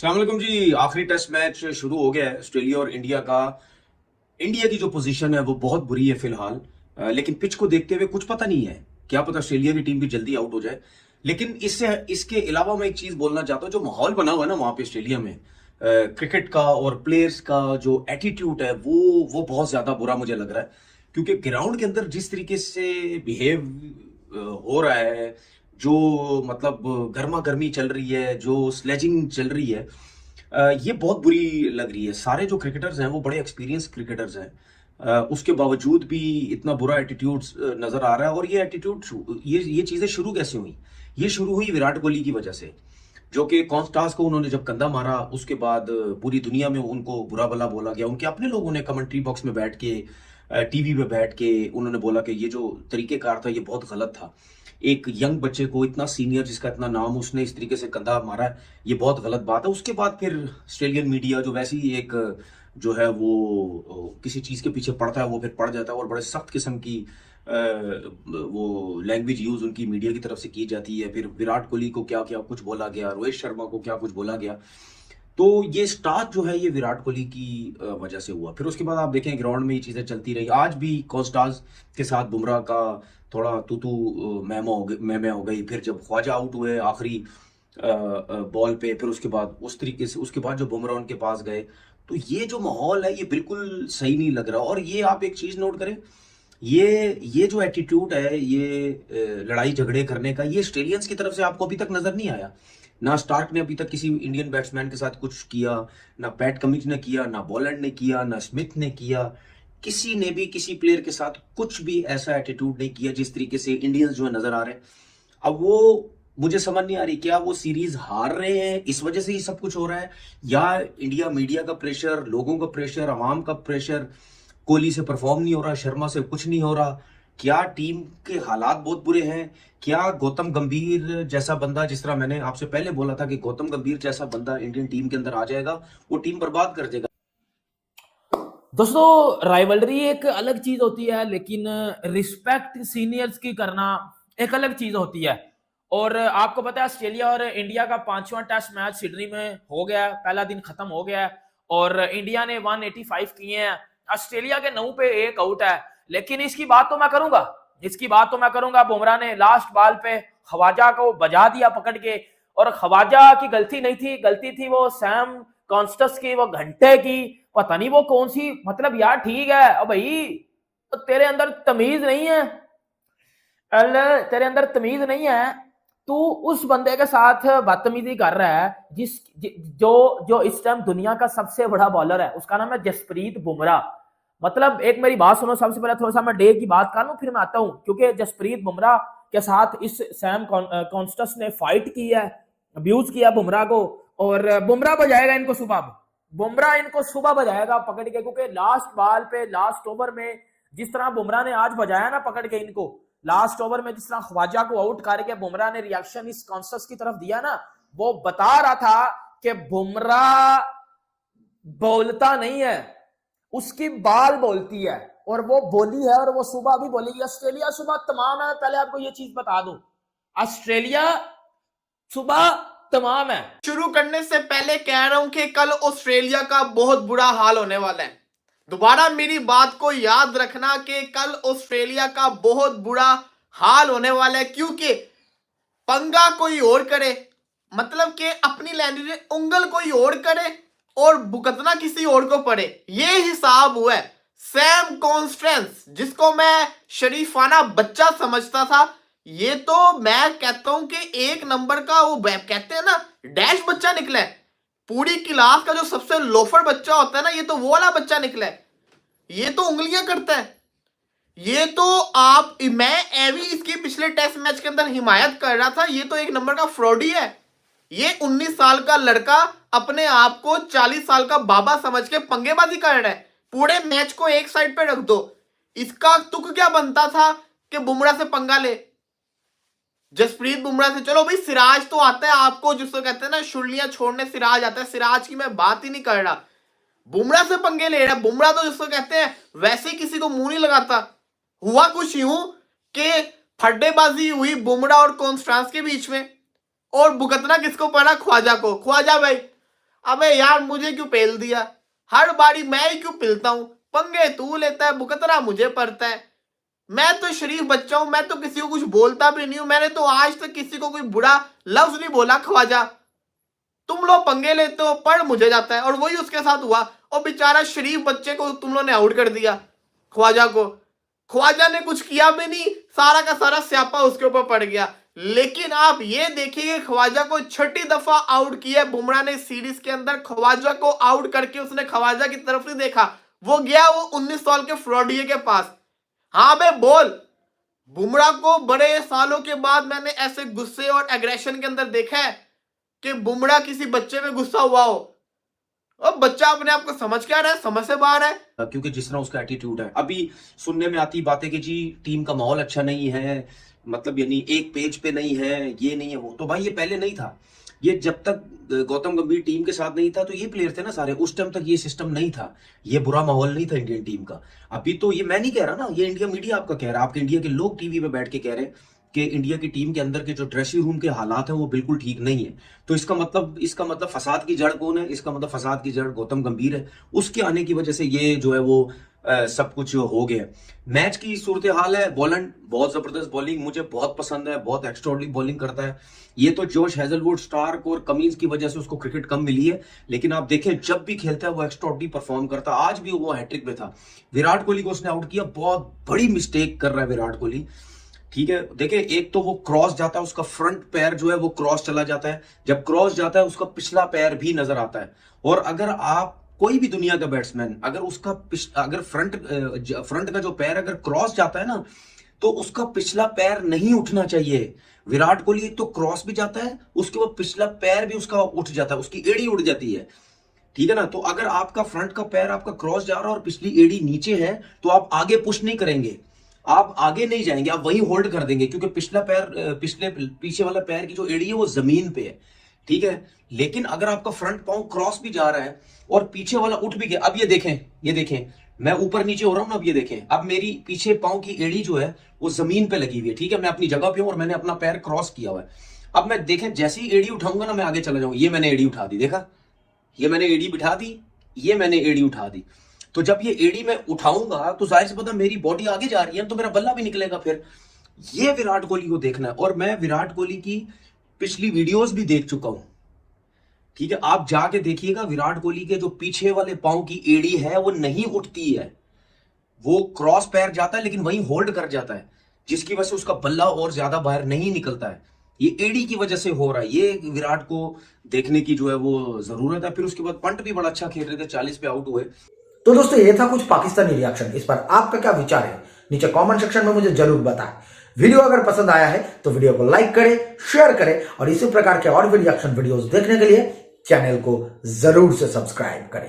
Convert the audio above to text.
अस्सलाम वालेकुम जी। आखिरी टेस्ट मैच शुरू हो गया है ऑस्ट्रेलिया और इंडिया का। इंडिया की जो पोजीशन है वो बहुत बुरी है फिलहाल। लेकिन पिच को देखते हुए कुछ पता नहीं है, क्या पता ऑस्ट्रेलिया की टीम भी जल्दी आउट हो जाए। लेकिन इसके अलावा मैं एक चीज बोलना चाहता हूँ, जो माहौल बना हुआ है ना वहां पे ऑस्ट्रेलिया में क्रिकेट का और प्लेयर्स का जो एटीट्यूड है वो बहुत ज्यादा बुरा मुझे लग रहा है। क्योंकि ग्राउंड के अंदर जिस तरीके से बिहेव हो रहा है, जो मतलब गर्मा गर्मी चल रही है, जो स्लेजिंग चल रही है, ये बहुत बुरी लग रही है। सारे जो क्रिकेटर्स हैं वो बड़े एक्सपीरियंस क्रिकेटर्स हैं, उसके बावजूद भी इतना बुरा एटीट्यूड नजर आ रहा है। और ये एटीट्यूड, ये चीजें शुरू कैसे हुई? ये शुरू हुई विराट कोहली की वजह से, जो कि कॉन्स्टास को उन्होंने जब कंधा मारा उसके बाद पूरी दुनिया में उनको बुरा भला बोला गया। उनके अपने लोगों ने कमेंट्री बॉक्स में बैठ के, टीवी पे बैठ के उन्होंने बोला कि ये जो तरीकेकार था ये बहुत गलत था। एक यंग बच्चे को, इतना सीनियर जिसका इतना नाम, उसने इस तरीके से कंधा मारा है, ये बहुत गलत बात है। उसके बाद फिर ऑस्ट्रेलियन मीडिया जो वैसी एक जो है वो किसी चीज के पीछे पड़ता है वो फिर पड़ जाता है, और बड़े सख्त किस्म की वो लैंग्वेज यूज उनकी मीडिया की तरफ से की जाती है। फिर विराट कोहली को क्या क्या कुछ बोला गया, रोहित शर्मा को क्या कुछ बोला गया। तो ये स्टार्ट जो है ये विराट कोहली की वजह से हुआ। फिर उसके बाद आप देखें ग्राउंड में ये चीजें चलती रही। आज भी कॉस्टाज के साथ बुमराह का थोड़ा तू तू मैं हो गई। फिर जब ख्वाजा आउट हुए आखिरी बॉल पे, फिर उसके बाद उस तरीके से उसके बाद जो बुमराह उनके पास गए, तो ये जो माहौल है ये बिल्कुल सही नहीं लग रहा। और ये आप एक चीज नोट करें, ये जो एटीट्यूड है, ये लड़ाई झगड़े करने का, ये ऑस्ट्रेलियंस की तरफ से आपको अभी तक नजर नहीं आया। ना स्टार्क ने अभी तक किसी इंडियन बैट्समैन के साथ कुछ किया, ना पैट कमिंस ने किया, ना बॉलैंड ने किया, ना स्मिथ ने किया। किसी ने भी किसी प्लेयर के साथ कुछ भी ऐसा एटीट्यूड नहीं किया जिस तरीके से इंडियंस जो है नजर आ रहे हैं। अब वो मुझे समझ नहीं आ रही, क्या वो सीरीज हार रहे हैं इस वजह से ही सब कुछ हो रहा है, या इंडिया मीडिया का प्रेशर, लोगों का प्रेशर, अवाम का प्रेशर, कोहली से परफॉर्म नहीं हो रहा, शर्मा से कुछ नहीं हो रहा, क्या टीम के हालात बहुत बुरे हैं, क्या गौतम गंभीर जैसा बंदा, जिस तरह मैंने आपसे पहले बोला था कि गौतम गंभीर जैसा बंदा इंडियन टीम के अंदर आ जाएगा वो टीम बर्बाद कर देगा। दोस्तों, राइवलरी एक अलग चीज होती है, लेकिन रिस्पेक्ट सीनियर्स की करना एक अलग चीज होती है। और आपको पता है ऑस्ट्रेलिया और इंडिया का 5वां टेस्ट मैच सिडनी में हो गया, पहला दिन खत्म हो गया है और इंडिया ने 185 किए हैं, ऑस्ट्रेलिया के 9 पे 1 आउट है। लेकिन इसकी बात तो मैं करूंगा, बुमराह ने लास्ट बॉल पे ख्वाजा को बजा दिया पकड़ के, और ख्वाजा की गलती नहीं थी, गलती थी वो सैम कॉन्स्टस की, वो घंटे की, पता नहीं वो कौन सी, मतलब यार ठीक है अब भाई, तो तेरे अंदर तमीज नहीं है, तेरे अंदर तमीज नहीं है, तू उस बंदे के साथ बदतमीजी कर रहा है जो जो इस टाइम दुनिया का सबसे बड़ा बॉलर है, उसका नाम है जसप्रीत बुमराह। मतलब एक मेरी बात सुनो, सबसे पहले थोड़ा सा मैं डे की बात कर लूं फिर मैं आता हूं, क्योंकि जसप्रीत बुमराह के साथ इस सैम कॉन्स्टस ने फाइट की है, अब्यूज किया बुमराह को, और बुमराह बजाएगा इनको सुबह बजाएगा पकड़ के, क्योंकि लास्ट बॉल पे लास्ट ओवर में जिस तरह बुमराह ने आज बजाया ना पकड़ के इनको, लास्ट ओवर में जिस तरह ख्वाजा को आउट करके बुमराह ने रिएक्शन इस कॉन्स्टस की तरफ दिया ना, वो बता रहा था कि बुमराह बोलता नहीं है, उसकी बाल बोलती है, और वो बोली है और वो सुबह भी बोलेगी। ऑस्ट्रेलिया सुबह तमाम है, पहले आपको ये चीज बता दूं, ऑस्ट्रेलिया सुबह तमाम है। शुरू करने से पहले कह रहा हूं कि कल ऑस्ट्रेलिया का बहुत बुरा हाल होने वाला है। दोबारा मेरी बात को याद रखना कि कल ऑस्ट्रेलिया का बहुत बुरा हाल होने वाला है, क्योंकि पंगा कोई और करे, मतलब कि अपनी लैंग्वेज उंगल कोई और करे और भुगतना किसी और को पड़े, ये हिसाब हुआ है। सैम कॉन्स्टेंस, जिसको मैं शरीफाना बच्चा समझता था, ये तो मैं कहता हूं कि 1 नंबर का वो कहते हैं ना डैश बच्चा निकला है। पूरी क्लास का जो सबसे लोफर बच्चा होता है ना, ये तो वो वाला बच्चा निकला है। ये तो उंगलियां करता है, ये तो मैं भी इसकी पिछले टेस्ट मैच के अंदर हिमायत कर रहा था। ये तो 1 नंबर का फ्रॉडी है। ये 19 साल का लड़का अपने आप को 40 साल का बाबा समझ के पंगेबाजी कर रहा है। पूरे मैच को एक साइड पे रख दो, इसका तुक क्या बनता था कि बुमराह से पंगा ले, जसप्रीत बुमराह से। चलो भाई, सिराज तो आता है आपको, जिसको कहते हैं ना शुर्लियां छोड़ने सिराज आता है, सिराज की मैं बात ही नहीं कर रहा। बुमराह से पंगे ले रहा है। बुमराह तो जिसको कहते हैं वैसे ही किसी को मुंह नहीं लगाता। हुआ कुछ यूं कि फड्डेबाजी हुई बुमराह और कॉन्स्टेंस के बीच में, और भुगतना किसको पड़ा? ख्वाजा को। ख्वाजा भाई अबे यार मुझे क्यों पेल दिया, हर बारी मैं ही क्यों पिलता हूं, पंगे तू लेता है, भुगतना मुझे पड़ता है। मैं तो शरीफ बच्चा हूं, मैं तो किसी को कुछ बोलता भी नहीं हूं, मैंने तो आज तक किसी को कोई बुरा लफ्ज नहीं बोला। ख्वाजा तुम लोग पंगे लेते हो, पढ़ मुझे जाता है, और वही उसके साथ हुआ। और बेचारा शरीफ बच्चे को तुम लोगों ने आउट कर दिया, ख्वाजा को। ख्वाजा ने कुछ किया भी नहीं, सारा का सारा स्यापा उसके ऊपर पड़ गया। लेकिन आप ये देखिए, ख्वाजा को 6ठी दफा आउट किया बुमराह ने सीरीज के अंदर। ख्वाजा को आउट करके उसने ख्वाजा की तरफ नहीं देखा, वो गया वो 19 साल के फ्रॉडिये के पास। हाँ बे बोल, बुमराह को बड़े सालों के बाद मैंने ऐसे गुस्से और एग्रेशन के अंदर देखा है कि बुमराह किसी बच्चे पे गुस्सा हुआ हो। और बच्चा अपने आप को समझ क्या रहा है, समझ से बाहर है, क्योंकि जिस तरह उसका एटीट्यूड है। अभी सुनने में आती बातें कि जी टीम का माहौल अच्छा नहीं है, मतलब यानी एक पेज पे नहीं है, ये नहीं है वो। तो भाई ये पहले नहीं था, ये जब तक गौतम गंभीर टीम के साथ नहीं था तो ये प्लेयर थे ना सारे, उस टाइम तक ये सिस्टम नहीं था, ये बुरा माहौल नहीं था इंडियन टीम का। अभी तो ये मैं नहीं कह रहा ना, ये इंडिया मीडिया आपका कह रहा है, आपके इंडिया के लोग टीवी पे बैठ के कह रहे हैं कि इंडिया की टीम के अंदर के जो ड्रेसिंग रूम के हालात हैं वो बिल्कुल ठीक नहीं है। तो इसका मतलब फसाद की जड़ कौन है? इसका मतलब फसाद की जड़ गौतम गंभीर है, उसके आने की वजह से ये जो है वो सब कुछ हो गया। मैच की सूरत हाल है, बॉलैंड बहुत जबरदस्त बॉलिंग मुझे बहुत पसंद है, बहुत एक्स्ट्राऑर्डिनरी बॉलिंग करता है। ये तो जोश हेजलवुड, स्टार्क और कमिंस की वजह से उसको क्रिकेट कम मिली है, लेकिन आप देखें जब भी खेलता है वो एक्स्ट्राऑर्डिनरी परफॉर्म करता है। आज भी वो हैट्रिक में था, विराट कोहली को उसने आउट किया, बहुत बड़ी मिस्टेक कर रहा है विराट कोहली। ठीक है, देखिए एक तो वो क्रॉस जाता है, उसका फ्रंट पैर जो है वो क्रॉस चला जाता है, जब क्रॉस जाता है उसका पिछला पैर भी नजर आता है। और अगर आप कोई भी दुनिया का बैट्समैन अगर फ्रंट का जो पैर अगर क्रॉस जाता है ना तो उसका पिछला पैर नहीं उठना चाहिए। विराट कोहली तो क्रॉस भी जाता है, उसके बाद पिछला पैर भी उसका उठ जाता है, उसकी एड़ी उड़ जाती है। ठीक है ना, तो अगर आपका फ्रंट का पैर आपका क्रॉस जा रहा है और पिछली एड़ी नीचे है तो आप आगे पुश नहीं करेंगे, आप आगे नहीं जाएंगे, आप वहीं होल्ड कर देंगे, क्योंकि पिछला पैर पीछे वाला पैर की जो एड़ी है वो जमीन पे है। ठीक है, लेकिन अगर आपका फ्रंट पांव क्रॉस भी जा रहा है और पीछे वाला उठ भी गया, अब ये देखें मैं ऊपर नीचे हो रहा हूं ना, अब ये देखें, अब मेरी पीछे पांव की एड़ी जो है वो जमीन पे लगी हुई है। ठीक है, मैं अपनी जगह पे हूं और मैंने अपना पैर क्रॉस किया हुआ है। अब मैं देखें जैसे ही एड़ी उठाऊंगा ना मैं आगे चला जाऊंगा, ये मैंने एड़ी उठा दी, देखा, ये मैंने एड़ी बिठा दी, ये मैंने एड़ी उठा दी। तो जब ये एड़ी मैं उठाऊंगा तो जाहिर सी बात है मेरी बॉडी आगे जा रही है तो मेरा बल्ला भी निकलेगा। फिर ये विराट कोहली को देखना है, और मैं विराट कोहली की पिछली वीडियोस भी देख चुका हूं। ठीक है, आप जाके देखिएगा विराट कोहली के जो पीछे वाले पांव की एड़ी है वो नहीं उठती है, वो क्रॉस पैर जाता है लेकिन वहीं होल्ड कर जाता है, जिसकी वजह से उसका बल्ला और ज्यादा बाहर नहीं निकलता है। ये एड़ी की वजह से हो रहा है, ये विराट को देखने की जो है वो जरूरत है। फिर उसके बाद पंट भी बड़ा अच्छा खेल रहे थे, 40 पे आउट हुए। तो दोस्तों ये था कुछ पाकिस्तानी रिएक्शन, इस पर आपका क्या विचार है नीचे कमेंट सेक्शन में मुझे जरूर बताएं। वीडियो अगर पसंद आया है तो वीडियो को लाइक करें, शेयर करें, और इसी प्रकार के और भी रिएक्शन वीडियोस देखने के लिए चैनल को जरूर से सब्सक्राइब करें।